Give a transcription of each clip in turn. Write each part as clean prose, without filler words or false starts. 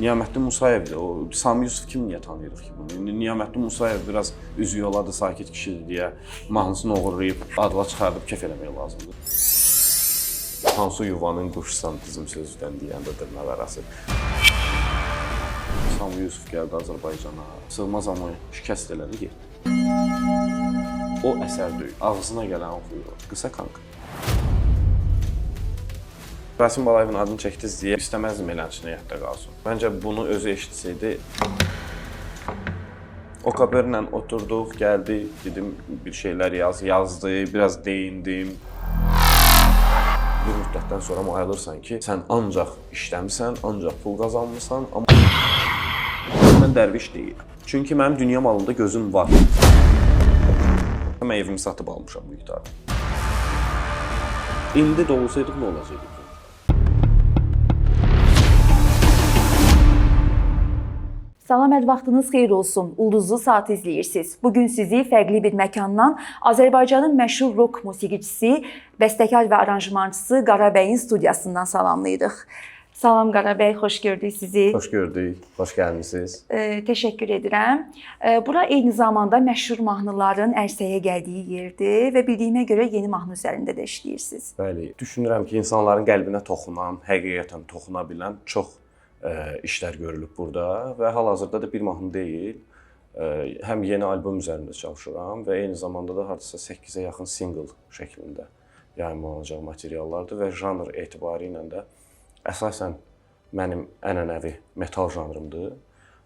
Niyamətdin Musayevdir. O Sami Yusuf kimi niyə tanıyırıq ki bunu? Niyamətdin Musayev biraz üzü yoladı, sakit kişidir deyə mahnısını oğurlayıb, adla çıxardıb kef eləmək lazımdır. Hansı yuvanın quşsan bizim sözüdən deyəndə dırnaq arası. Sami Yusuf gəldi Azərbaycana, sığmaz amma şikəst elədi getdi. O əsər deyil, ağzına gələn oxuyur, qısa kanka. Rasim Balayevin adını çəkdiniz deyə istəməzdim eləçinə yadda qalsın. Məncə bunu özü eşitsəydi. O kaberlə oturduq, gəldi, dedim bir şeylər yazdı, biraz deyindim. Bir müddətdən sonra ayılırsan ki, sən ancaq işləmisən, ancaq pul qazanmısan, amma mən dərviş deyiləm. Çünki mənim dünya malında gözüm var. Mən evimi satıb almışam bu iqtidarı. İndi də olsaydıq nə olacaqdı? Salam, hər vaxtınız xeyir olsun. Ulduzlu Saat izləyirsiniz. Bugün sizi fərqli bir məkandan Azərbaycanın məşhur rock musiqiçisi, bəstəkar və aranjmançısı Qarabəyin studiyasından salamlayırıq. Salam Qarabəy, xoş gördük sizi. Xoş gördük, xoş gəlmisiniz. Təşəkkür edirəm. Bura eyni zamanda məşhur mahnıların ərsəyə gəldiyi yerdir və bildiyimə görə yeni mahnı üzərində də işləyirsiniz. Bəli, düşünürəm ki, insanların qəlbinə toxunan, həqiqətən toxuna bilən çox işlər görülüb burada və hal-hazırda da bir mahnı deyil, həm yeni albom üzərində çalışıram və eyni zamanda da hardasa 8-ə yaxın single şəklində yayımlanacaq materiallardır və janr etibarı ilə də əsasən mənim ənənəvi metal janrımdır.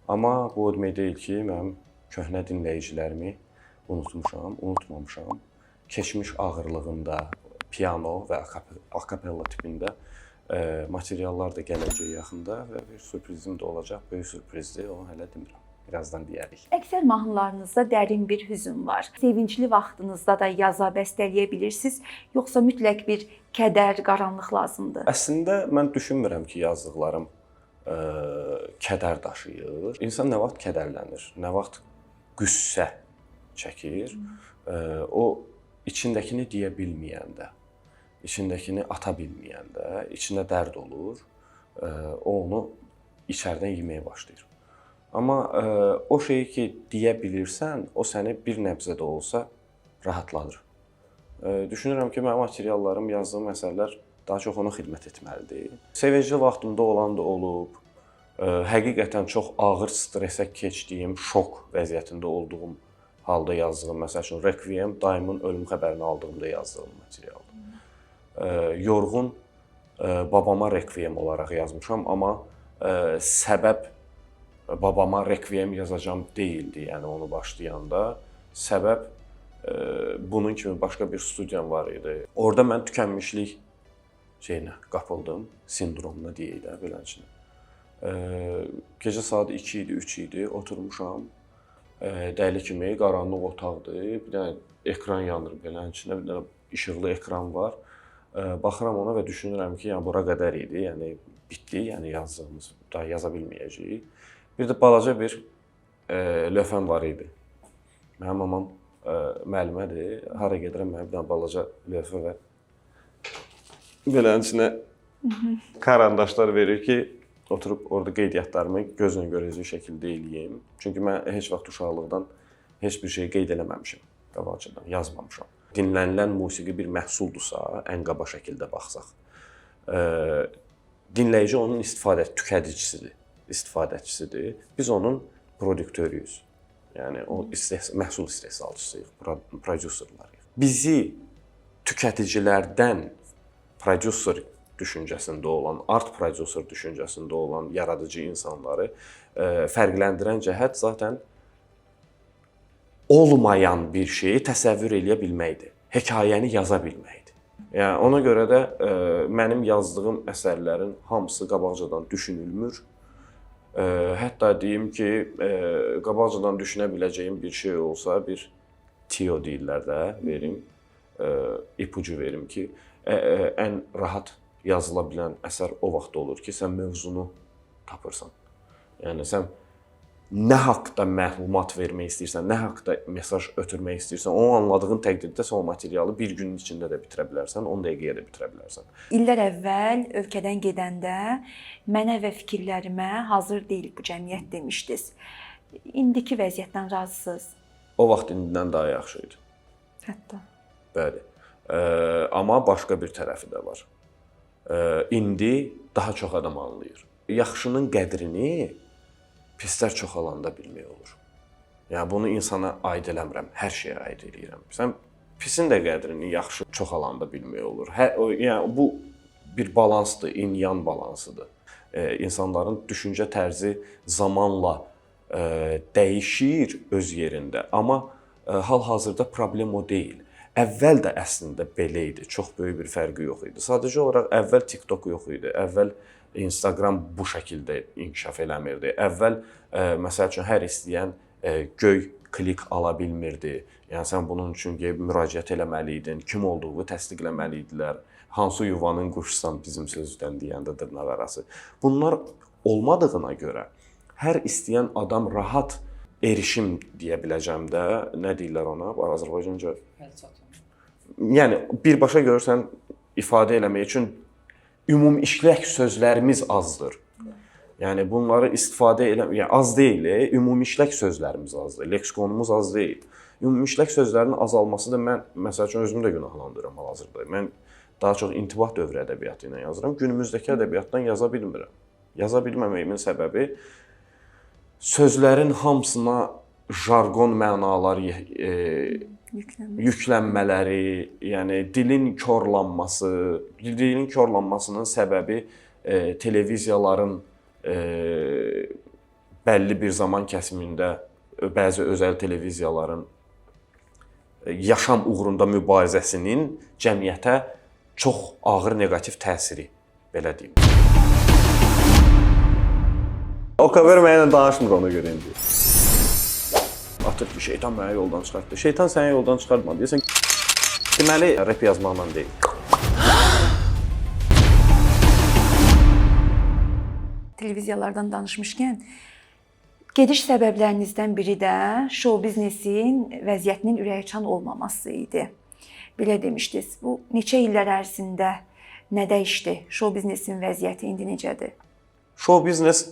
Amma bu o demək deyil ki, mənim köhnə dinləyicilərimi unutmamışam. Keçmiş ağırlığında piano və akapella tipində materiallar da gələcək yaxında və bir sürprizim də olacaq. Böyük sürprizdir, onu hələ demirəm. Birazdan deyərik. Əksər mahnılarınızda dərin bir hüzn var. Sevincli vaxtınızda da yaza, bəstələyə bilirsiniz, yoxsa mütləq bir kədər, qaranlıq lazımdır? Əslində mən düşünmürəm ki, yazdıqlarım kədər daşıyır. İnsan nə vaxt kədərlənir, nə vaxt qüssə çəkir, o içindəkini deyə bilməyəndə, içindəkini ata bilməyəndə, içində dərd olur, o onu içərdən yeməyə başlayır. Amma o şeyi ki, deyə bilirsən, o səni bir nəbzə də olsa rahatladır. Düşünürəm ki, mənim materiallarım, yazdığım əsərlər daha çox ona xidmət etməlidir. Sevincli vaxtımda olan da olub, həqiqətən çox ağır stresə keçdiyim, şok vəziyyətində olduğum halda yazdığım, məsəl üçün Requiem, dayımın ölüm xəbərini aldığımda yazdığım materialdır. Yorğun babama Requiem olaraq yazmışam, amma səbəb babama Requiem yazacağım deyildi, yəni onu başlayanda. Səbəb bunun kimi başqa bir studiyam var idi. Orada mən tükənmişlik şeyinə qapıldım, sindromuna deyək də, beləncə. Gecə saat 2 idi, 3 idi, oturmuşam. Dəli kimi qaranlıq otaqdır, bir dənə ekran yanır beləncə, bir dənə işıqlı ekran var. Baxıram ona və düşünürəm ki, yəni bura qədər idi, yəni bitdi, yəni yazdığımız, daha yaza bilməyəcəyik. Bir də balaca bir lövhəm var idi. Mənim mamam müəllimədir, hara gedirəm mənə bir dənə balaca lövhə və belənçinə karandaşlar verir ki, oturub orada qeydiyyatlarımı gözlə görəcək şəkildə eləyim. Çünki mən heç vaxt uşaqlıqdan heç bir şey qeyd eləməmişim qabaqcadan, yazmamışam. Dinlənilən musiqi bir məhsuldursa, ən qaba şəkildə baxsaq, dinləyici onun istifadəçisidir. Biz onun prodüktörüyüz. Yəni o məhsul istehsalçısıyıq, prodüserlarıyıq. Bizi tükəticilərdən prodüser düşüncəsində olan, art prodüser düşüncəsində olan yaradıcı insanları fərqləndirən cəhət zaten olmayan bir şeyi təsəvvür eləyə bilməkdir. Hekayəni yaza bilməkdir. Yəni ona görə də mənim yazdığım əsərlərin hamısı qabaqcadan düşünülmür. Hətta deyim ki, qabaqcadan düşünə biləcəyim bir şey olsa, bir tio deyirlər də, verim, ipucu verim ki, ən rahat yazıla bilən əsər o vaxt olur ki, sən mövzunu tapırsan. Yəni sən nə haqqda məlumat vermək istəyirsən, nə haqqda mesaj ötürmək istəyirsən, onu anladığın təqdirdə sən o materialı bir günün içində də bitirə bilərsən, 10 dəqiqəyə də bitirə bilərsən. İllər əvvəl ölkədən gedəndə mənə və fikirlərimə hazır deyil bu cəmiyyət demişdiniz. İndiki vəziyyətdən razısınız? O vaxt indidən daha yaxşı idi. Hətta. Bəli. Amma başqa bir tərəfi də var. İndi daha çox adam anlayır. Yaxşının qədrini pislər çoxalanda bilmək olur. Yəni bunu insana aid eləmirəm, hər şeyə aid eləyirəm. Sən pisin də qədrini yaxşı çoxalanda bilmək olur. Yəni bu bir balansdır, yin-yan balansıdır. İnsanların düşüncə tərzi zamanla dəyişir öz yerində, amma hal-hazırda problem o deyil. Əvvəl də əslində belə idi, çox böyük bir fərqi yox idi. Sadəcə olaraq əvvəl TikTok yox idi, əvvəl Instagram bu şəkildə inkişaf eləmirdi. Əvvəl məsəl üçün hər istəyən göy klik ala bilmirdi. Yəni sən bunun üçün müraciət eləməli idin, kim olduğunu təsdiqləməli idilər. Hansı yuvanın quşsan bizim sözdən deyəndə dırnaq arası. Bunlar olmadığına görə hər istəyən adam rahat erişim deyə biləcəm də, nə deyirlər ona Azərbaycanca? Yəni birbaşa görürsən ifadə eləmək üçün ümumişlək sözlərimiz azdır. Yəni bunları istifadə yəni az deyil, ümumişlək sözlərimiz azdır, leksikonumuz az deyil. Ümumişlək sözlərinin azalması da mən məsəl üçün özümü də günahlandırıram hal-hazırda. Mən daha çox intibah dövrü ədəbiyyatı ilə yazıram. Günümüzdəki ədəbiyyatdan yaza bilmirəm. Yaza bilməməyimin səbəbi sözlərin hamısına jargon mənalar yüklənmələri, yəni dilin korlanması, dilin korlanmasının səbəbi televiziyaların bəlli bir zaman kəsimində bəzi özəl televiziyaların yaşam uğrunda mübarizəsinin cəmiyyətə çox ağır neqativ təsiri, belə deyim. O qədər mənimlə danışmır ona görə indi. Atır ki, şeytan məni yoldan çıxartdı. Şeytan səni yoldan çıxartmadı. Deyəsən, deməli, rap yazmaqla deyil. Televiziyalardan danışmışkən, gediş səbəblərinizdən biri də şou biznesin vəziyyətinin ürəkaçan olmaması idi. Belə demişdiniz. Bu neçə illər ərzində nə dəyişdi? Şou biznesin vəziyyəti indi necədir? Şou biznes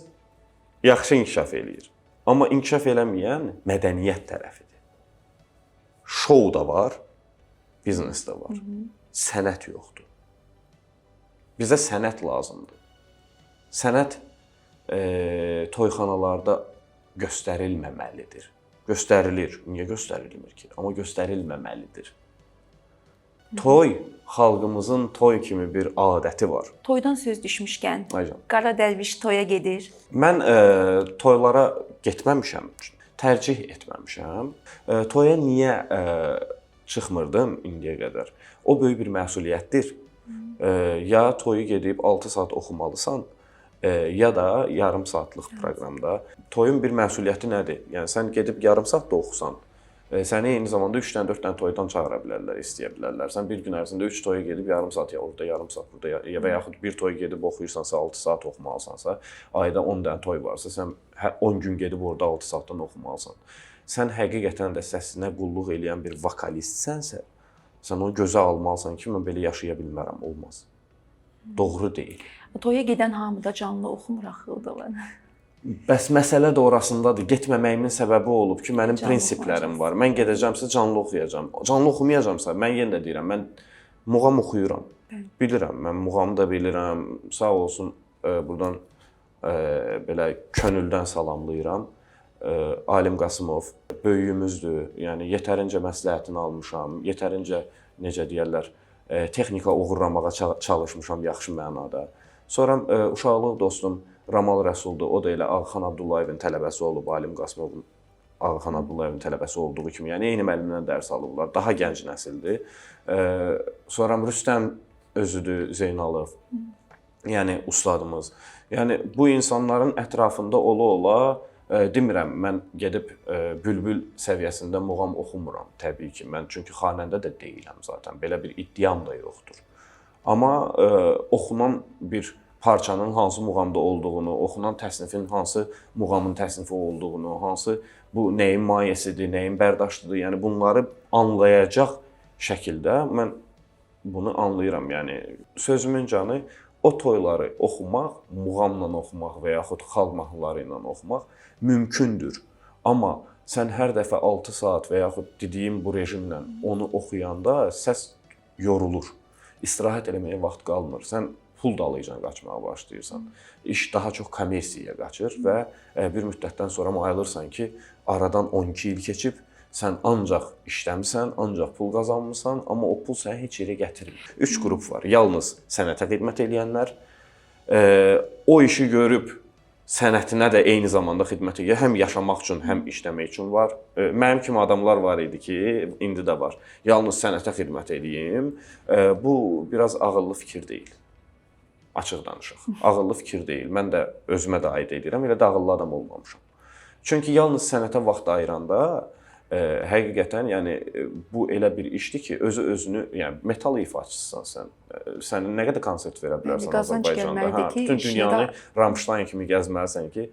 yaxşı inkişaf eləyir. Amma inkişaf eləməyən mədəniyyət tərəfidir. Şou da var, biznes də var. Sənət yoxdur. Bizə sənət lazımdır. Sənət toyxanalarda göstərilməməlidir. Göstərilir. Niyə göstərilmir ki? Amma göstərilməməlidir. Toy, xalqımızın toy kimi bir adəti var. Toydan söz düşmüşkən, Qara Dərviş toya gedir. Mən toylara getməmişəm, tərcih etməmişəm. Toya niyə çıxmırdım indiyə qədər? O böyük bir məsuliyyətdir. Ya toyu gedib 6 saat oxumalısan, ya da yarım saatlıq proqramda. Toyun bir məsuliyyəti nədir? Yəni sən gedib yarım saat da oxusan, səni eyni zamanda 3-dən 4-dən toydan çağıra bilərlər, istəyə bilərlər. Sən bir gün ərzində 3 toya gedib yarım saat ya orada, yarım saat burada və yaxud bir toy gedib oxuyursansa, 6 saat oxumalısansa, ayda 10 dənə toy varsa, sən 10 gün gedib orada 6 saatdan oxumalısan. Sən həqiqətən də səsinə qulluq eləyən bir vokalistсənsə, sən onu gözə almalısan ki, mən belə yaşaya bilmərəm, olmaz. Doğru deyil. Toya gedən hamıda canlı oxumur axı da. Bəs məsələ də orasındadır. Getməməyimin səbəbi olub ki, mənim prinsiplərim var. Mən gedəcəmsə canlı oxuyacağam. Canlı oxumayacağamsa, mən yenə də deyirəm, mən muğam oxuyuram. Bilirəm, mən muğamı da bilirəm. Sağ olsun, buradan belə könüldən salamlayıram. Alim Qasımov böyüyümüzdür. Yəni yetərincə məsləhətini almışam, yetərincə necə deyirlər, texnika uğurlamağa çalışmışam yaxşı mənada. Sonra uşaqlıq dostum Ramal Rəsuldur. O da elə Ağxan Abdullayevin tələbəsi olub, Alim Qasımovun Ağxan Abdullayevin tələbəsi olduğu kimi. Yəni eyni müəllimdən dərs alıblar. Daha gənc nəsildir. Sonra Rüstəm özüdür, Zeynalov. Yəni ustadımız. Yəni bu insanların ətrafında ola-ola demirəm, mən gedib bülbül səviyyəsində muğam oxumuram təbii ki. Mən çünki xanəndə də deyiləm zaten. Belə bir iddiam da yoxdur. Amma oxunan bir parçanın hansı muğamda olduğunu, oxunan təsnifin hansı muğamın təsnifi olduğunu, hansı bu nəyin mayesidir, nəyin bərdاشtıdır, yəni bunları anlayacaq şəkildə mən bunu anlayıram. Yəni sözümün canı o toyları oxumaq, muğamla oxumaq və yaxud xalq mahnıları ilə oxumaq mümkündür. Amma sən hər dəfə 6 saat və yaxud dediyim bu rejimlə onu oxuyanda səs yorulur. İstirahət eləməyə vaxt qalmır. Sən pul dalıcan qaçmağa başlayırsan. İş daha çox kommersiyaya qaçır və bir müddətdən sonra ayılırsan ki, aradan 12 il keçib, sən ancaq işləmisən, ancaq pul qazanmısan, amma o pul səni heç yerə gətirmir. 3 qrup var. Yalnız sənətə xidmət edənlər, o işi görüb sənətinə də eyni zamanda xidmət edir. Həm yaşamaq üçün, həm işləmək üçün var. Mənim kimi adamlar var idi ki, indi də var. Yalnız sənətə xidmət edeyim. Bu biraz ağıllı fikir deyil. Açıq danışaq. Ağıllı fikir deyil. Mən də özümə də aid edirəm. Elə də ağıllı adam olmamışam. Çünki yalnız sənətə vaxt ayıranda həqiqətən, yəni bu elə bir işdir ki, özünü, yəni metal ifaçısısan sən. Sənin nə qədər konsert verə bilərsən Azərbaycanda? Bütün dünyanı Rammstein kimi gəzməlisən ki,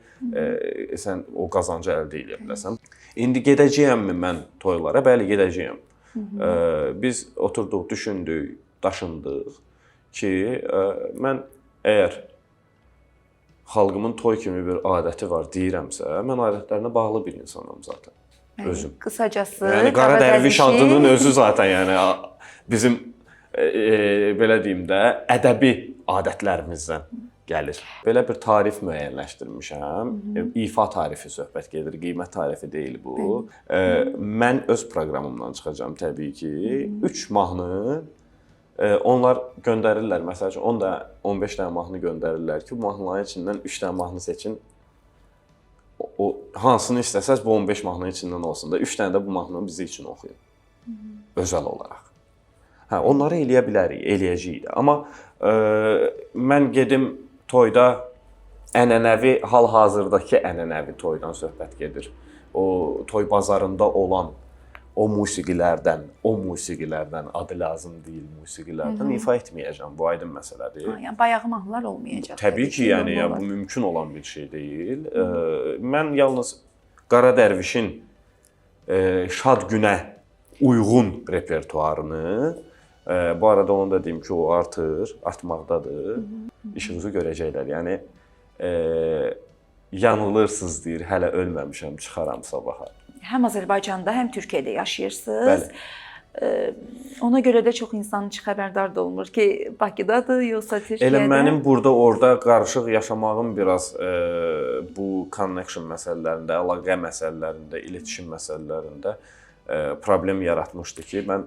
sən o qazancı əldə edə biləsən. İndi gedəcəyəmmi mən toylara? Bəli, gedəcəyəm. Biz oturduq, düşündük, daşındıq ki, mən əgər xalqımın toy kimi bir adəti var deyirəmsə, mən adətlərinə bağlı bir insanam zaten. Özüm. Qısacası, yəni Qara Dərviş adının özü zaten, yəni bizim belə deyim də, ədəbi adətlərimizdən gəlir. Belə bir tarif müəyyənləşdirmişəm. İfa tarifi söhbət gedir, qiymət tarifi deyil bu. Mən öz proqramımdan çıxacağam təbii ki. 3 mahnı onlar göndərirlər. Məsəl üçün 10 da 15 dənə mahnı göndərirlər ki, bu mahnıların içindən 3 dənə mahnı seçin. O hansını istəsəz bu 15 mahnının içindən olsun da 3 dənə də bu mahnını bizi üçün oxuyun. Özəl olaraq. Hə, onları eləyə bilərik, eləyəcəyik də. Amma mən gedim toyda ənənəvi, hal-hazırdakı ənənəvi toydan söhbət gedir. O toy bazarında olan o musiqilərdən, adı lazım deyil musiqilərdən ifa etməyəcəm. Bu aydın məsələdir. Yəni bayağı mahnılar olmayacaq. Təbii ki, yəni bu mümkün olan bir şey deyil. Mən yalnız Qara Dərvişin şad günə uyğun repertuarını, bu arada onu da deyim ki, o artmaqdadır. İşinizi görəcəklər. Yəni yanılırsınız deyir, hələ ölməmişəm, çıxaram sabaha. Həm Azərbaycanda, həm Türkiyədə yaşayırsınız. Bəli. Ona görə də çox insan heç xəbərdar da olmur ki, Bakıdadır, yoxsa Türkiyədə. Elə mənim burada, orada qarışıq yaşamağım biraz bu connection məsələlərində, əlaqə məsələlərində, iletişim məsələlərində problem yaratmışdı ki, mən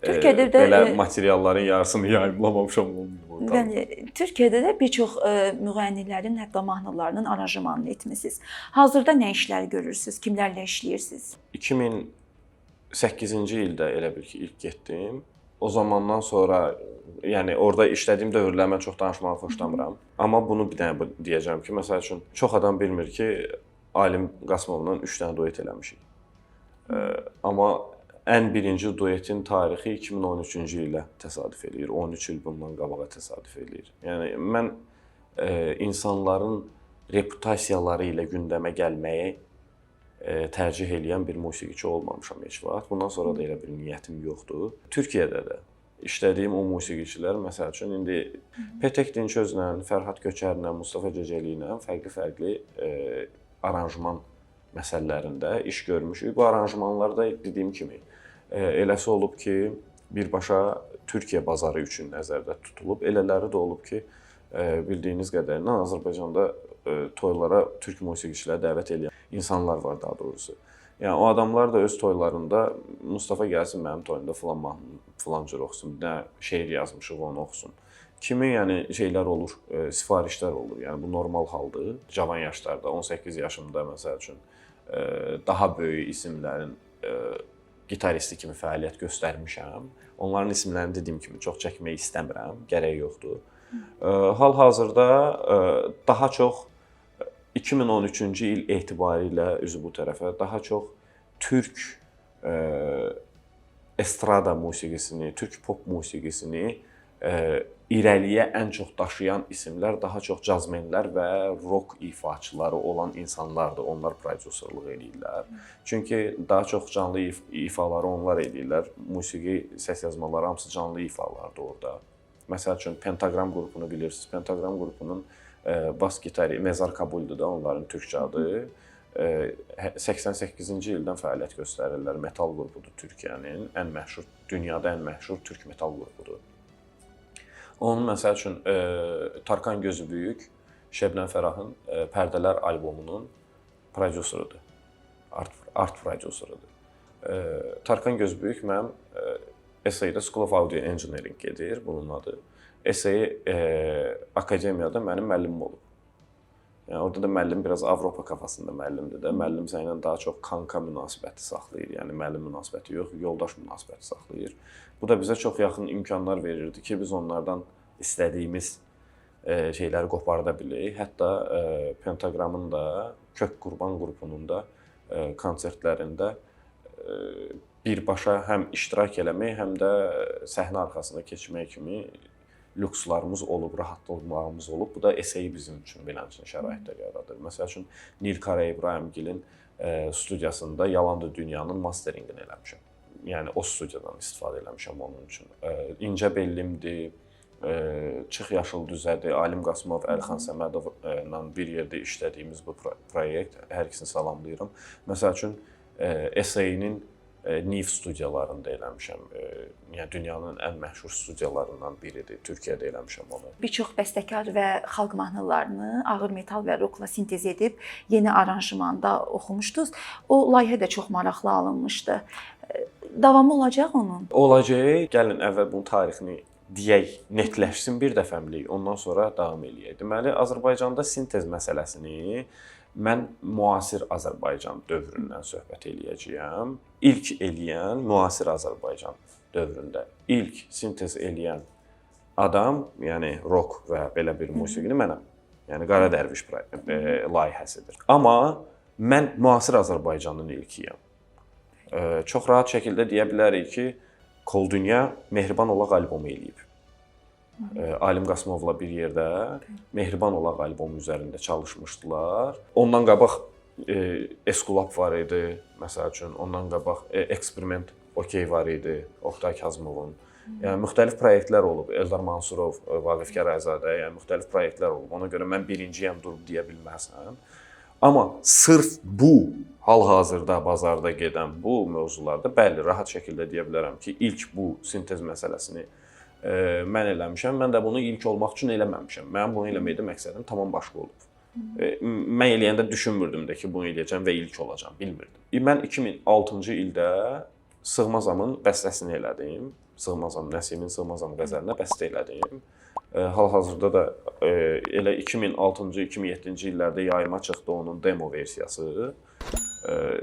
Türkiyədə də belə materialların yarısını yayımlamamışam olmuyor. Yəni Türkiyədə də bir çox müğənnilərin, hətta mahnılarının aranjmanını etmisiniz. Hazırda nə işlər görürsüz? Kimlərlə işləyirsiniz? 2008-ci ildə elə bil ki, ilk getdim. O zamandan sonra, yəni orada işlədiyim dövrlərə çox danışmağı xoşlamıram. Amma bunu bir dənə deyəcəm ki, məsəl üçün çox adam bilmir ki, Alim Qasımovla 3 dənə duet eləmişik. Amma ən birinci duetin tarixi 2013-cü ilə təsadüf eləyir. 13 il bundan qabağa təsadüf eləyir. Yəni mən insanların reputasiyaları ilə gündəmə gəlməyi tərcih edən bir musiqiçi olmamışam heç vaxt. Bundan sonra da elə bir niyyətim yoxdur. Türkiyədə də işlədiyim o musiqiçilər, məsəl üçün indi Petek Dinçözlə, Fərhad Köçərlə, Mustafa Cəcəli ilə fərqli aranjman məsələlərində iş görmüşük. Bu aranjmanlarda dediyim kimi eləsi olub ki, birbaşa Türkiyə bazarı üçün nəzərdə tutulub. Elələri də olub ki, bildiyiniz qədərilə Azərbaycanda toylara türk musiqiçiləri dəvət edən insanlar var daha doğrusu. Yəni o adamlar da öz toylarında Mustafa gəlsin mənim toyumda filan mahnı, filan cür oxusun, nə şeir yazmışıq onu oxusun. Kimi yəni şeylər olur, sifarişlər olur. Yəni bu normal haldır. Cavan yaşlarda 18 yaşımda məsəl üçün daha böyük isimlərin gitaristi kimi fəaliyyət göstərmişəm. Onların isimlərini dediyim kimi çox çəkmək istəmirəm, gərək yoxdur. Hal-hazırda daha çox 2013-cü il etibarilə üzü bu tərəfə daha çox türk estrada musiqisini, türk pop musiqisini irəliyə ən çox daşıyan isimlər daha çox cazmenlər və rock ifaçıları olan insanlardır. Onlar prodüserlik eləyirlər. Çünki daha çox canlı ifaları onlar eləyirlər. Musiqi, səs yazmaları hamısı canlı ifalardır orada. Məsəl üçün Pentagram qrupunu bilirsiniz. Pentagram qrupunun bas gitarı Mezar Kabuldur da onların türkçə adı. 88-ci ildən fəaliyyət göstərirlər. Metal qrupudur Türkiyənin ən məşhur, dünyada ən məşhur türk metal qrupudur. Onun məsəl üçün Tarkan Gözü Böyük, Şebnəm Fərahın Pərdələr albomunun prodüseridir. Art prodüseridir. Tarkan Gözü Böyük mənim SAE-də School of Audio Engineering gedir bunun adı. SAE akademiyada mənim müəllimim olub. Yəni orada da müəllim biraz Avropa kafasında müəllimdir də. Müəllim sənlə daha çox kanka münasibəti saxlayır. Yəni müəllim münasibəti yox, yoldaş münasibəti saxlayır. Bu da bizə çox yaxın imkanlar verirdi ki, biz onlardan istədiyimiz şeyləri qoparda bilək. Hətta Pentagramın da, Kök Qurban qrupunun da konsertlərində birbaşa həm iştirak eləmək, həm də səhnə arxasına keçmək kimi lükslarımız olub, rahatlığımız olub. Bu da SAE bizim üçün beləncə şəraitlər yaradır. Məsəl üçün Nil Kara İbrahimgilin studiyasında Yalandır Dünyanın masterinqini eləmişəm. Yəni o studiyadan istifadə eləmişəm onun üçün. İncə Bellimdir, Çıx Yaşıl Düzədir, Alim Qasımov, Əlxan Səmədovla bir yerdə işlədiyimiz bu proyekt. Hər ikisini salamlayıram. Məsəl üçün SAE-nin Nif studiyalarında eləmişəm. Yəni dünyanın ən məşhur studiyalarından biridir. Türkiyədə eləmişəm onu. Bir çox bəstəkar və xalq mahnılarını ağır metal və rockla sintez edib yeni aranjmanda oxumuşdunuz. O layihə də çox maraqlı alınmışdı. Davamı olacaq onun? Olacaq. Gəlin əvvəl bunun tarixini deyək, netləşsin bir dəfəmlik. Ondan sonra davam eləyək. Deməli, Azərbaycanda sintez məsələsini mən müasir Azərbaycan dövründən söhbət eləyəcəyəm. İlk eləyən müasir Azərbaycan dövründə ilk sintez eləyən adam, yəni rock və belə bir musiqini mənəm. Yəni Qara Dərviş layihəsidir. Amma mən müasir Azərbaycanın ilkiyəm. Çox rahat şəkildə deyə bilərik ki, Kol Dünya Mehriban Olaq albomu eləyib. Alim Qasımovla bir yerdə Mehriban Olaq albomu üzərində çalışmışdılar. Ondan qabaq Eskulap var idi, məsəl üçün. Ondan qabaq Eksperiment Okey var idi, Oqtay Kazımovun. Yəni müxtəlif layihələr olub. Eldar Mansurov, Vaqif Gərayzadə, yəni müxtəlif layihələr olub. Ona görə mən birinciyəm durub deyə bilməzəm. Amma sırf bu hal-hazırda bazarda gedən bu mövzularda bəli, rahat şəkildə deyə bilərəm ki, ilk bu sintez məsələsini mən eləmişəm. Mən də bunu ilk olmaq üçün eləməmişəm. Mənim bunu eləməkdə məqsədim tamam başqa olub. Mən eləyəndə düşünmürdüm də ki, bunu eləyəcəm və ilk olacam, bilmirdim. Mən 2006-cı ildə Sığmazamın bəstəsini elədim. Sığmazam, Nəsimin Sığmazam qəzəlinə bəstə elədim. Hal-hazırda da elə 2006-cı, 2007-ci illərdə yayıma çıxdı onun demo versiyası.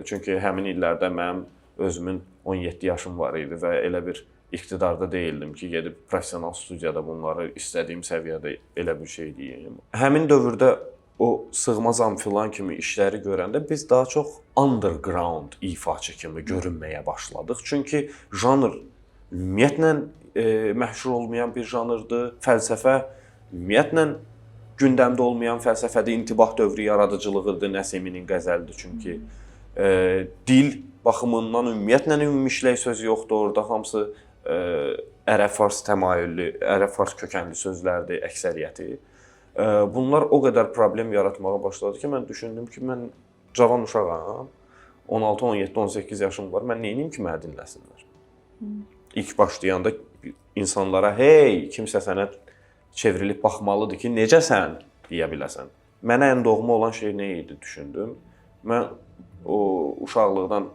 Çünki həmin illərdə mənim özümün 17 yaşım var idi və elə bir iqtidarda deyildim ki, gedib professional studiyada bunları istədiyim səviyyədə elə bir şey deyim. Həmin dövrdə o Sığmazam filan kimi işləri görəndə biz daha çox underground ifaçı kimi görünməyə başladıq. Çünki janr ümumiyyətlə məşhur olmayan bir janrdır. Fəlsəfə ümumiyyətlə gündəmdə olmayan fəlsəfədə intibah dövrü yaradıcılığıdır Nəsiminin qəzəlidir. Çünki dil baxımından ümumiyyətlə ümumiləşmək söz yoxdur orada. Hamısı ərəb-fars təmayüllü, ərəb-fars kökənli sözlərdir əksəriyyəti. Bunlar o qədər problem yaratmağa başladı ki, mən düşündüm ki, mən cavan uşağam, 16, 17, 18 yaşım var, mən neynim ki, məni dinləsinlər? İlk başlayanda insanlara, hey, kimsə sənə çevrilib baxmalıdır ki, necəsən deyə biləsən. Mənə ən doğma olan şey nə idi düşündüm. Mən o uşaqlıqdan,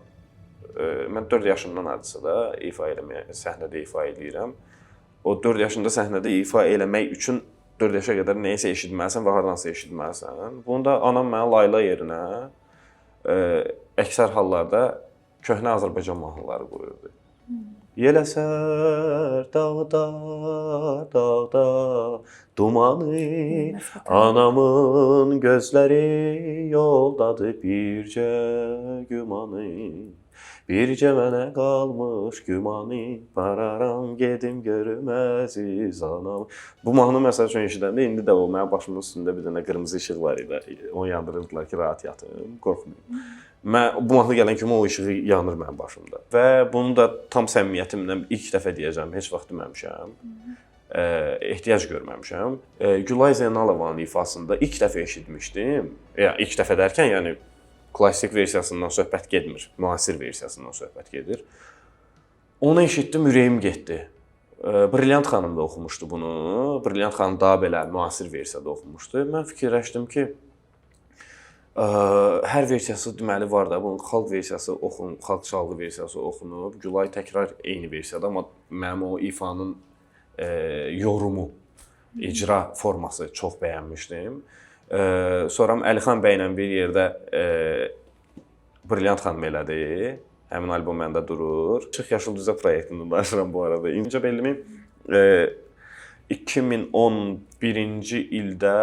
mən 4 yaşımdan hardasa ifa eləməyə, səhnədə ifa eləyirəm. O 4 yaşında səhnədə ifa eləmək üçün 4 yaşa qədər nəyisə eşitməlisən və hardansa eşitməlisən. Bunda anam mənə layla yerinə əksər hallarda köhnə Azərbaycan mahnıları qoyurdu. Yeləsər dağda, dağda dumanı, anamın gözləri yoldadır bircə gümanı. Bircə mənə qalmış gümanı, pararam gedim görüm əziz anam. Bu mahnı məsəl üçün eşidəndə indi də o mənim başımın üstündə bir dənə qırmızı işıq var idi. Onu yandırırdılar ki, rahat yatım, qorxmayım. Mən bu mahnı gələn kimi o işığı yanır mənim başımda. Və bunu da tam səmimiyyətimlə ilk dəfə deyəcəm, heç vaxt deməmişəm. Ehtiyac görməmişəm. Gülay Zeynalovanın ifasında ilk dəfə eşitmişdim. İlk dəfə dərkən, yəni klassik versiyasından söhbət getmir, müasir versiyasından söhbət gedir. Onu eşitdim, ürəyim getdi. Brilliant xanım da oxumuşdu bunu. Brilliant xanım daha belə müasir versiyada oxumuşdu. Mən fikirləşdim ki, hər versiyası deməli var da, bunun xalq versiyası oxunub, xalq çalğı versiyası oxunub. Gülay təkrar eyni versiyada, amma mənim o ifanın yorumu, icra forması çox bəyənmişdim. Sonra Əlixan bəylə bir yerdə Brilliant xanım elədi. Həmin albom məndə durur. Çıx Yaşıl Düzə proyektində danışıram bu arada. İncə bellimi 2011-ci ildə,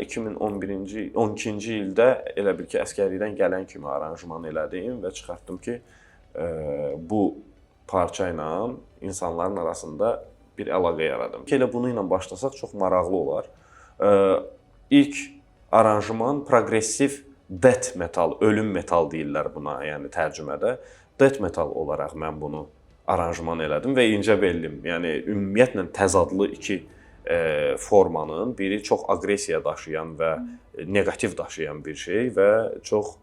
2012-ci ildə elə bil ki, əsgərlikdən gələn kimi aranjman elədim və çıxartdım ki, bu parça ilə insanların arasında bir əlaqə yaradım. Elə bunu ilə başlasaq çox maraqlı olar. İlk aranjman progressiv death metal, ölüm metal deyirlər buna, yəni tərcümədə. Death metal olaraq mən bunu aranjman elədim və incə bellim. Yəni ümumiyyətlə təzadlı iki formanın biri çox aqressiya daşıyan və neqativ daşıyan bir şey və çox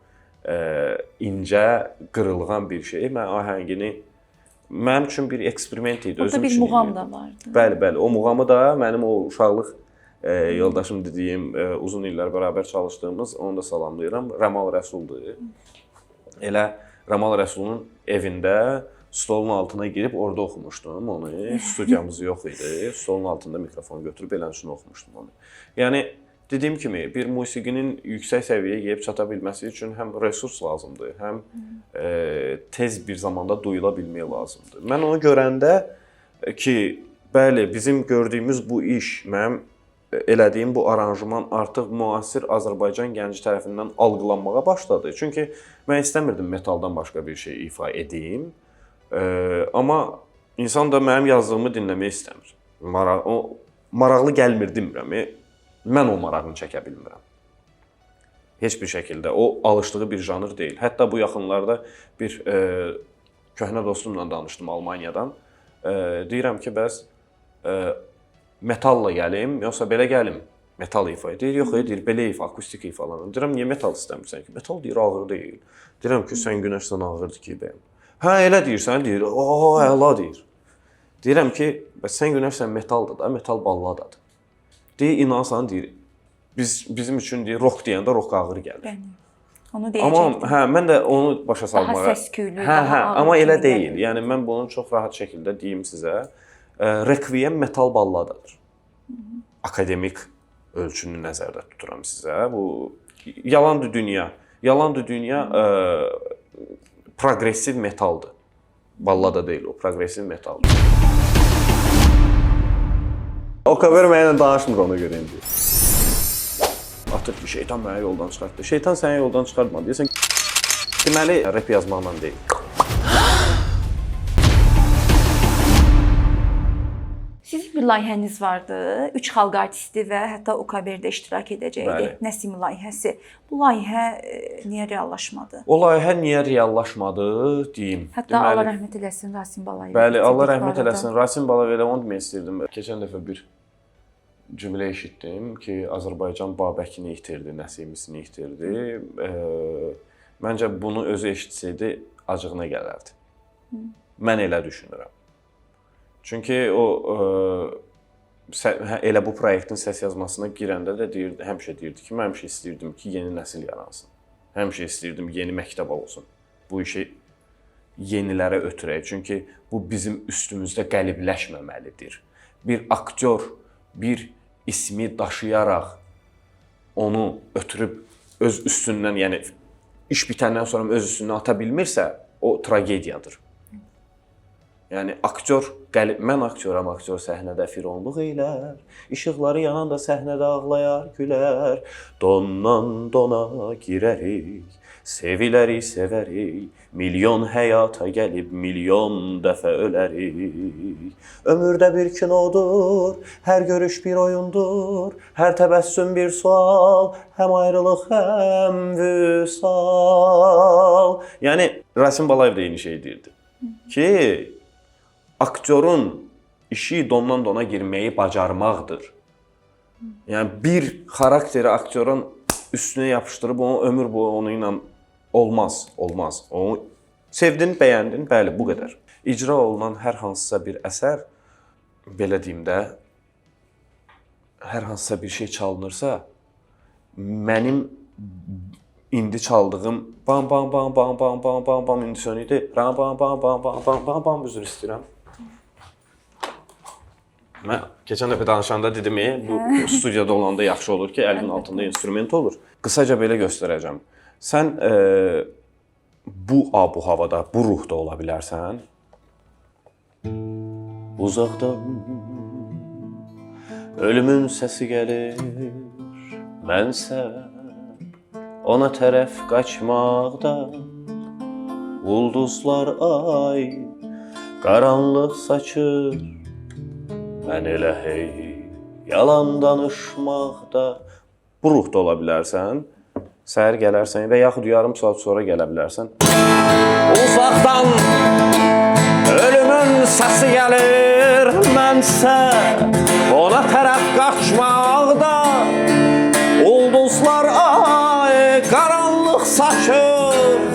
incə, qırılğan bir şey. Mən ahəngini mənim üçün bir eksperiment idi. Orada bir muğam da vardı. Bəli. O muğamı da mənim o uşaqlıq yoldaşım dediyim, uzun illər bərabər çalışdığımız, onu da salamlayıram, Rəmal Rəsuldur. Elə Rəmal Rəsulun evində stolun altına girib orada oxumuşdum onu. Studiyamız yox idi. Stolun altında mikrofon götürüb eləncə oxumuşdum onu. Yəni dediyim kimi, bir musiqinin yüksək səviyyəyə gəlib çata bilməsi üçün həm resurs lazımdır, həm tez bir zamanda duyula bilmək lazımdır. Mən onu görəndə ki, bəli, bizim gördüyümüz bu iş, mənim elədiyim bu aranjman artıq müasir Azərbaycan gənci tərəfindən algılanmağa başladı. Çünki mən istəmirdim metaldan başqa bir şey ifa edeyim. Amma insan da mənim yazdığımı dinləmək istəmir. Maraqlı gəlmir demirəm. Mən o marağını çəkə bilmirəm. Heç bir şəkildə. O alışdığı bir janr deyil. Hətta bu yaxınlarda bir köhnə dostumla danışdım Almaniyadan. Deyirəm ki, bəs metalla gəlim, yoxsa belə gəlim? Metal ifa edir. Yox, deyir, belə ifa, akustik ifalanır. Deyirəm, niyə metal istəmirsən ki? Metal deyir, ağır deyil. Deyirəm ki, sən günəşdən ağırdır ki, bəyəm. Hə, elə deyirsən, deyir, əla deyir. Deyirəm ki, bəs sən günəşsən metaldır da, metal balladadır. Deyir, inansan, deyir, bizim üçün deyir, rock deyəndə rock ağır gəlir. Onu deyəcəkdim. Amma mən də onu başa salmağa... Daha səs-küylü, daha ağır. Amma elə deyil. Yəni, mən bunu çox rahat şəkildə deyim sizə. Requiem metal balladadır. Akademik ölçünü nəzərdə tuturam sizə. Bu, Yalandır Dünya. Yalandır Dünya progressiv metaldır. Ballada deyil, o progressiv metaldır. O qədər mənimlə danışmır ona görə indi. Atır ki, şeytan məni yoldan çıxartdı. Şeytan səni yoldan çıxartmadı. Deyəsən, deməli, rap yazmaqla deyil. Sizin bir layihəniz vardı. 3 xalq artisti və hətta UKBR-də iştirak edəcəkdi. Nəsim layihəsi. Bu layihə niyə reallaşmadı? O layihə niyə reallaşmadı, deyim. Hətta Allah rəhmət eləsin Rasim Balayev. Bəli, Allah rəhmət eləsin. Rasim Balayev onu demək istəyirdim. Keçən dəfə bir cümlə eşitdim ki, Azərbaycan Babəkini itirdi, Nəsimisini itirdi. Məncə bunu özü eşitsəydi acığına gələrdi. Mən elə düşünürəm. Çünki o elə bu proyektin səs yazmasına girəndə də deyirdi, həmişə deyirdi ki, mən həmişə istəyirdim ki, yeni nəsil yaransın. Həmişə istəyirdim yeni məktəb olsun. Bu işi yenilərə ötürək. Çünki bu bizim üstümüzdə qəlibləşməməlidir. Bir aktyor bir ismi daşıyaraq onu ötürüb öz üstündən, yəni iş bitəndən sonra öz üstündən ata bilmirsə, o tragediyadır. Yəni aktyor, mən aktyoram, aktyor səhnədə fironluq eylər, işıqları yananda səhnədə ağlayar, gülər, dondan dona girərik, Sevilərik, sevərik, milyon həyata gəlib, milyon dəfə ölərik. Ömürdə bir kinodur, hər görüş bir oyundur, hər təbəssüm bir sual, həm ayrılıq, həm vüsal. Yəni, Rasim Balayev da eyni şey deyirdi ki, aktyorun işi dondan dona girməyi bacarmaqdır. Yəni, bir xarakteri aktyorun üstünə yapışdırıb, onu ömür boyu onunla olmaz. Onu sevdin, bəyəndin, bəli, bu qədər. İcra olunan hər hansısa bir əsər, belə deyim də, hər hansısa bir şey çalınırsa, mənim indi çaldığım bam bam bam bam bam bam bam bam indi sönüydü. Bam bam bam bam bam bam bam bam üzr istəyirəm. Mən keçən dəfə danışanda dedim, bu studiyada olanda yaxşı olur ki, əlinin altında instrument olur. Qısaca belə göstərəcəm. Sən bu abu-havada, bu ruhda ola bilərsən. Uzaqdan ölümün səsi gəlir, mənsə ona tərəf qaçmaqda. Ulduzlar ay, qaranlıq saçır, mən elə hey yalan danışmaqda. Bu ruhda ola bilərsən. Səhər gələrsən və yaxud yarım saat sonra gələ bilərsən. Uzaqdan ölümün səsi gəlir, mənsə ona tərəf qaçmaqda. Ulduzlar ay, qaranlıq saçır.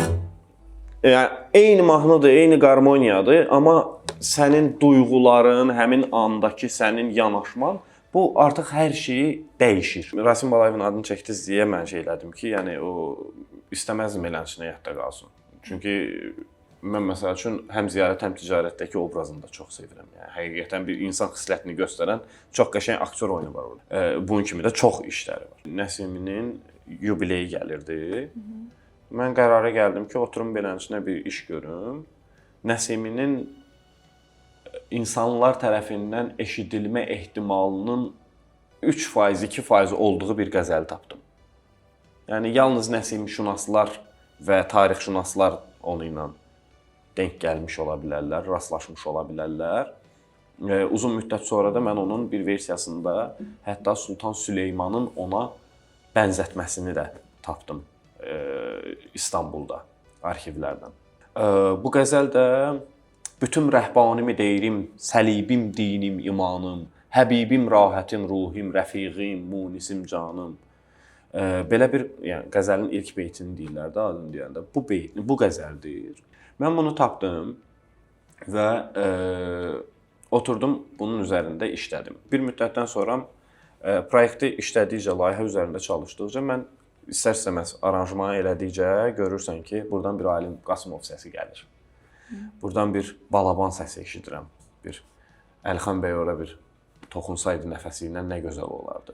Yəni, eyni mahnıdır, eyni qarmoniyadır, amma sənin duyğuların, həmin andakı sənin yanaşman, bu artıq hər şeyi dəyişir. Rasim Balayevin adını çəkdiniz deyə mən şey elədim ki, yəni o istəməzdim eləncə yadda qalsın. Çünki mən məsəl üçün həm ziyarət, həm ticarətdəki obrazını da çox sevirəm. Yəni həqiqətən bir insan xislətini göstərən çox qəşəng aktyor oyunu var orada. Bunun kimi də çox işləri var. Nəsiminin yubileyi gəlirdi. Mən qərara gəldim ki, oturum beləncə bir iş görüm. Nəsiminin insanlar tərəfindən eşidilmə ehtimalının 3%, 2% olduğu bir qəzəl tapdım. Yəni, yalnız nəsimşünaslar və tarixşünaslar onu ilə denk gəlmiş ola bilərlər, rastlaşmış ola bilərlər. Uzun müddət sonra da mən onun bir versiyasında hətta Sultan Süleymanın ona bənzətməsini də tapdım İstanbulda, arxivlərdən. Bu qəzəl də bütün rəhbanimi deyrim, səlibim, dinim, imanım, həbibim, rahətim, ruhim, rəfiqim, munisim, canım. Belə bir, yəni qəzəlin ilk beytini deyirlər də, adını deyəndə. Bu qəzəldir. Mən bunu tapdım və oturdum bunun üzərində işlədim. Bir müddətdən sonra proyekti işlədikcə, layihə üzərində çalışdıqca mən istər-istəməz aranjmanı elədikcə görürsən ki, buradan bir Alim Qasımov səsi gəlir. Buradan bir balaban səsi eşidirəm. Bir Əlxan bəy ora bir toxunsaydı nəfəsi ilə nə gözəl olardı.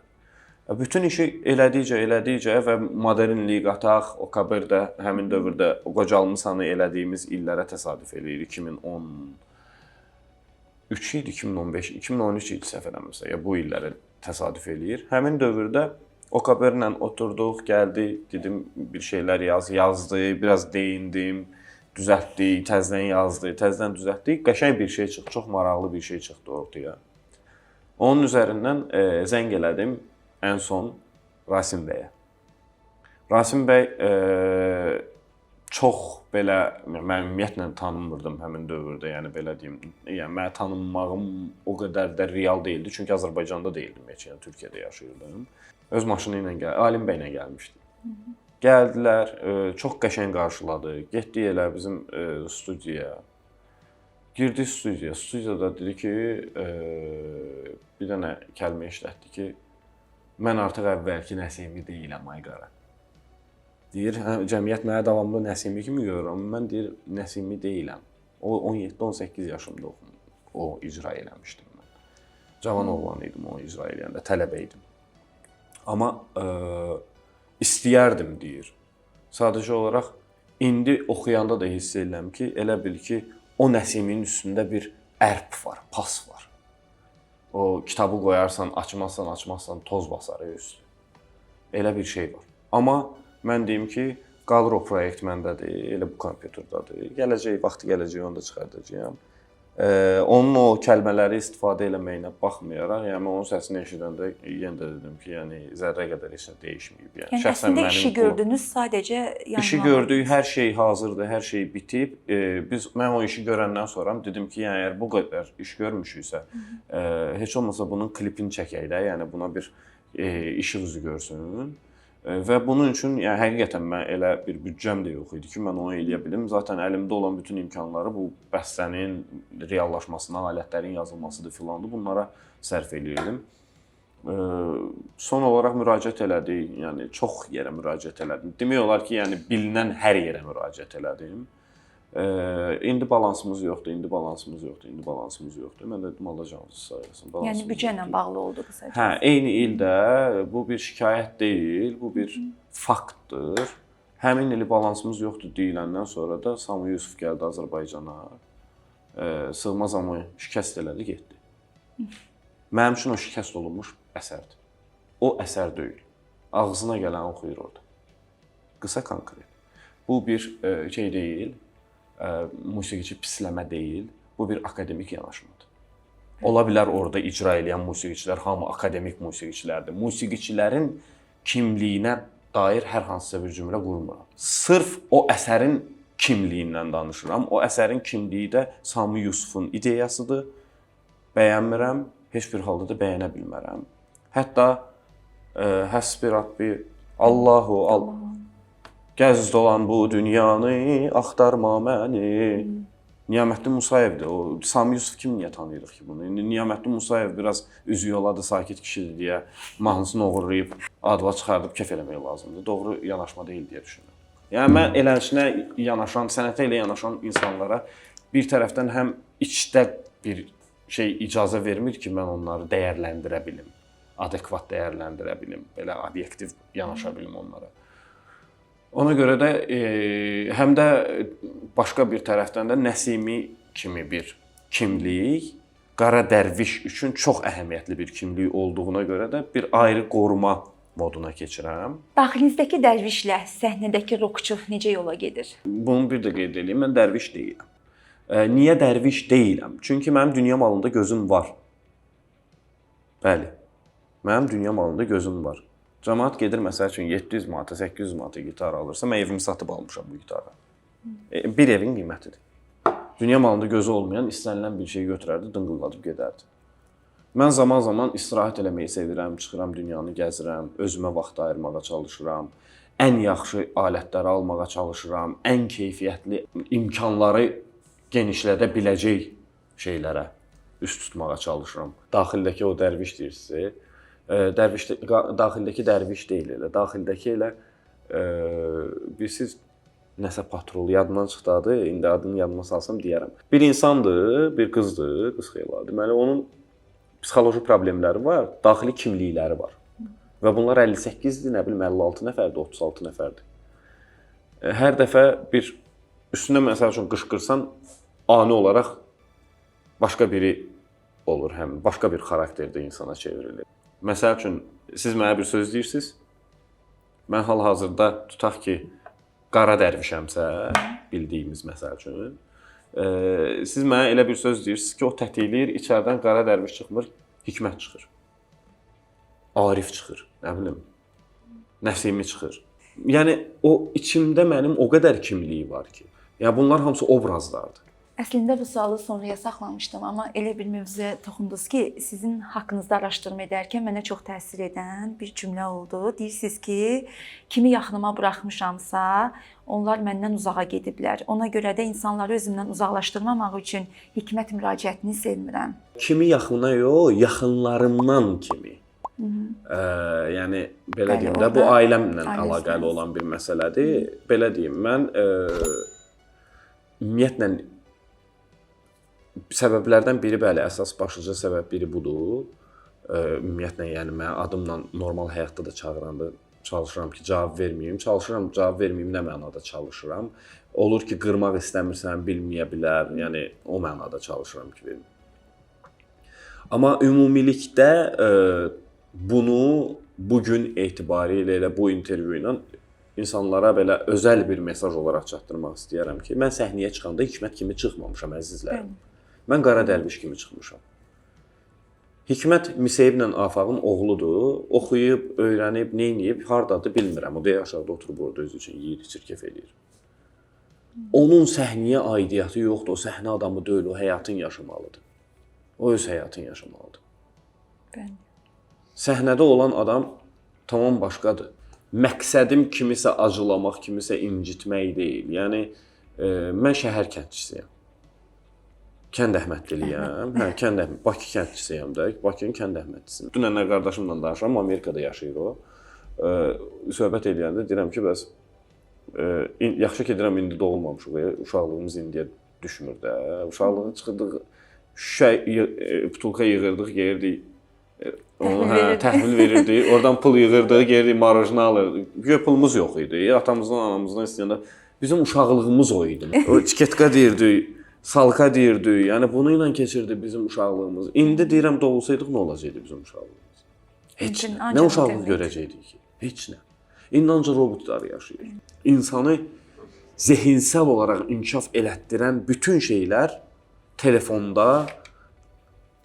Bütün işi elədikcə və modernliyi qataq, o kabirdə, həmin dövrdə qocalmısanı elədiyimiz illərə təsadüf eləyir. 2013 idi, 2015, 2013 idi səhv eləmirəmsə, ya bu illərə təsadüf eləyir. Həmin dövrdə o kabirlə oturduq, gəldi, dedim bir şeylər yazdı, biraz deyindim. Düzəltdik, təzdən yazdı, təzdən düzəltdik. Qəşəng bir şey çıxdı, çox maraqlı bir şey çıxdı ortaya. Onun üzərindən zəng elədim ən son Rasim bəyə. Rasim bəy çox belə, mən ümumiyyətlə tanımırdım həmin dövrdə, yəni belə deyim. Yəni mənə tanınmağım o qədər də real deyildi, çünki Azərbaycanda deyildim heç, yəni Türkiyədə yaşayırdım. Öz maşını ilə Alim bəylə gəlmişdim. Gəldilər, çox qəşəng qarşıladı. Getdik elə bizim studiyaya. Girdik studiyaya. Studiyada dedi ki, bir dənə kəlmə işlətdi ki, mən artıq əvvəlki Nəsimi deyiləm, Ayqara. Deyir, cəmiyyət mənə davamlı Nəsimi kimi görür, amma mən deyir, Nəsimi deyiləm. O 17-18 yaşımda o icra eləmişdim mən. Cavan oğlan idim o icra eləyəndə, tələbə idim. Amma istəyərdim deyir. Sadəcə olaraq indi oxuyanda da hiss edirəm ki, elə bil ki, o Nəsiminin üstündə bir ərp var, pas var. O kitabı qoyarsan, açmazsan, toz basar üstü. Elə bir şey var. Amma mən deyim ki, qalır o proyekt məndədir, elə bu kompüterdadır. Gələcək, vaxtı gələcək, onu da çıxardacağam. Onun o kəlmələri istifadə eləməyinə baxmayaraq, yəni onun səsini eşidəndə yenə də dedim ki, yəni zərrə qədər heç nə dəyişməyib. Yəni əslində işi gördünüz, sadəcə İşi gördük, hər şey hazırdır, hər şey bitib. Mən o işi görəndən sonra dedim ki, yəni əgər bu qədər iş görmüşüksə, heç olmasa bunun klipini çəkək də, yəni buna bir işıq üzü görsün. Və bunun üçün yəni həqiqətən mən elə bir büdcəm də yox idi ki, mən onu eləyə bilim. Zaten əlimdə olan bütün imkanları bu bəstənin reallaşmasına, alətlərin yazılmasıdır filandır. Bunlara sərf eləyirdim. Son olaraq müraciət elədik. Yəni çox yerə müraciət elədim. Demək olar ki, yəni bilinən hər yerə müraciət elədim. İndi balansımız yoxdur, indi balansımız yoxdur, indi balansımız yoxdur. Mən də dedim alacağınızı sayılsın. Yəni büdcə ilə bağlı oldu qısaca. Hə, eyni ildə bu bir şikayət deyil, bu bir faktdır. Həmin il balansımız yoxdur deyiləndən sonra da Sami Yusuf gəldi Azərbaycana. Sığmaz amma şikəst elədi, getdi. Mənim üçün o şikəst olunmuş əsərdir. O əsər deyil. Ağzına gələn oxuyur orada. Qısa konkret. Bu bir şey deyil. Musiqiçi pisləmə deyil, bu bir akademik yanaşmadır. Ola bilər orada icra edən musiqiçilər hamı akademik musiqiçilərdir. Musiqiçilərin kimliyinə dair hər hansısa bir cümlə qurmuram. Sırf o əsərin kimliyindən danışıram. O əsərin kimliyi də Sami Yusufun ideyasıdır. Bəyənmirəm, heç bir halda da bəyənə bilmərəm. Hətta həsbi Rabbi Allahu Allah gəz dolan bu dünyanı, axtarma məni. Niyamətdin Musayevdir. O Sami Yusuf kimi niyə tanıyırıq ki bunu? İndi Niyamətdin Musayev biraz üzü yoladı, sakit kişidir deyə mahnısını oğurlayıb, adva çıxardıb kef eləmək lazımdır. Doğru yanaşma deyil deyə düşünürəm. Yəni mən eləçinə yanaşan, sənətə elə yanaşan insanlara bir tərəfdən həm içdə bir şey icazə vermir ki, mən onları dəyərləndirə bilim, adekvat dəyərləndirə bilim, belə obyektiv yanaşa bilim onlara. Ona görə də həm də başqa bir tərəfdən də Nəsimi kimi bir kimlik, Qara Dərviş üçün çox əhəmiyyətli bir kimlik olduğuna görə də bir ayrı qoruma moduna keçirəm. Daxilinizdəki dərvişlə səhnədəki rockçu necə yola gedir? Bunu bir də qeyd edeyim, mən dərviş deyiləm. Niyə dərviş deyiləm? Çünki mənim dünya malında gözüm var. Bəli, mənim dünya malında gözüm var. Cəmaət gedir, məsəl üçün 700 manata, 800 manata gitar alırsa, mən evimi satıb almışam bu gitarı. Bir evin qiymətidir. Dünya malında gözü olmayan istənilən bir şey götürərdi, dıngılladıb gedərdi. Mən zaman-zaman istirahət eləməyi sevirəm, çıxıram, dünyanı gəzirəm, özümə vaxt ayırmağa çalışıram, ən yaxşı alətləri almağa çalışıram, ən keyfiyyətli imkanları genişlədə biləcək şeylərə üst tutmağa çalışıram. Daxildəki o dərviş deyirsə, daxildəki dərviş deyil elə. Daxildəki elə bilirsiniz nəsə patrol yadımdan çıxdı. İndi adını yadıma salsam deyərəm. Bir insandır, bir qızdır, qız xeyla. Deməli onun psixoloji problemləri var, daxili kimlikləri var. Və bunlar 58-dir, nə bilim 56 nəfərdir, 36 nəfərdir. Hər dəfə bir üstünə məsəl üçün qışqırsan, ani olaraq başqa biri olur, həm başqa bir xarakterdə insana çevrilir. Məsəl üçün, siz mənə bir söz deyirsiniz, mən hal-hazırda tutaq ki, qara dərvişəmsə, bildiyimiz məsəl üçün, siz mənə elə bir söz deyirsiniz ki, o tətikləyir, içərdən qara dərviş çıxmır, hikmət çıxır, Arif çıxır, nə bilim, Nəsimi çıxır. Yəni, o içimdə mənim o qədər kimliyi var ki, yəni bunlar hamısı obrazlardır. Əslində bu sualı sonraya saxlamışdım, amma elə bir mövzuya toxundunuz ki, sizin haqqınızda araşdırma edərkən mənə çox təsir edən bir cümlə oldu. Deyirsiniz ki, kimi yaxınıma buraxmışamsa, onlar məndən uzağa gediblər. Ona görə də insanları özümdən uzaqlaşdırmamaq üçün hikmət müraciətini sevmirəm. Kimi yaxına yox, yaxınlarımdan kimi. Yəni belə deyim də, bu ailəmlə əlaqəli olan bir məsələdir. Belə deyim, mən ümumiyyətlə səbəblərdən biri, bəli, əsas başlıca səbəb biri budur. Ümumiyyətlə, yəni mən adımla normal həyatda da çağıranda çalışıram ki, cavab verməyim. Çalışıram, cavab verməyim nə mənada çalışıram. Olur ki, qırmaq istəmirsən, bilməyə bilər. Yəni o mənada çalışıram ki, verməyim. Amma ümumilikdə bunu bugün etibarilə elə bu intervyu ilə insanlara belə özəl bir mesaj olaraq çatdırmaq istəyirəm ki, mən səhnəyə çıxanda Hikmət kimi çıxmamışam əzizlərim. Mən Qara Dərviş kimi çıxmışam. Hikmət Miseyevlə Afağın oğludur. Oxuyub, öyrənib, neyniyib, hardadır bilmirəm. O da aşağıda oturub orada öz üçün yeyir, çirkef eləyir. Onun səhnəyə aidiyyatı yoxdur. O səhnə adamı deyil, o həyatın yaşamalıdır. O öz həyatını yaşamalıdır. Səhnədə olan adam tamam başqadır. Məqsədim kimisə acılamaq, kimisə incitmək deyil. Yəni, mən şəhər kəndçisiyəm. Kənd Əhmədliyəm. Bakı kəndçisiyəm də. Bakının kənd Əhmədlisiyəm. Dünənlər qardaşımla danışıram, Amerikada yaşayır o. Söhbət eləyəndə deyirəm ki, bəs yaxşı ki, deyirəm, indi doğulmamışıq. Uşaqlığımız indiyə düşmür də. Uşaqlığı çıxırdıq, butulka yığırdıq, yerdik. Təhvil verirdik, oradan pul yığırdıq, yerdik, marajını alırdıq. Güya pulumuz yox idi. Atamızdan, anamızdan istəyəndə bizim uşaqlığımız o idi. O çiketka deyirdik, salka deyirdik. Yəni bunu ilə keçirdi bizim uşaqlığımız. İndi deyirəm doğulsaydıq nə olacaqdı bizim uşaqlığımız? Heç nə. Nə uşaqlıq görəcəkdik ki? Heç nə. İndi ancaq robotlar yaşayır. İnsanı zehinsel olaraq inkişaf elətdirən bütün şeylər telefonda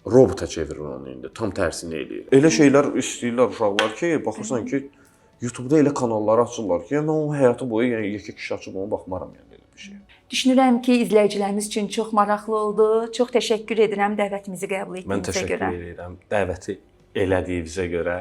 robota çevirir onu indi. Tam tərsini eləyir. Elə şeylər istəyirlər uşaqlar ki, baxırsan ki, YouTube-da elə kanallar açırlar ki, mən o həyatı boyu yəni yekə kişi açıb ona baxmaram yəni elə bir şey. Düşünürəm ki, izləyicilərimiz üçün çox maraqlı oldu. Çox təşəkkür edirəm dəvətimizi qəbul etdiyinizə görə. Mən təşəkkür edirəm dəvəti elədiyinizə görə.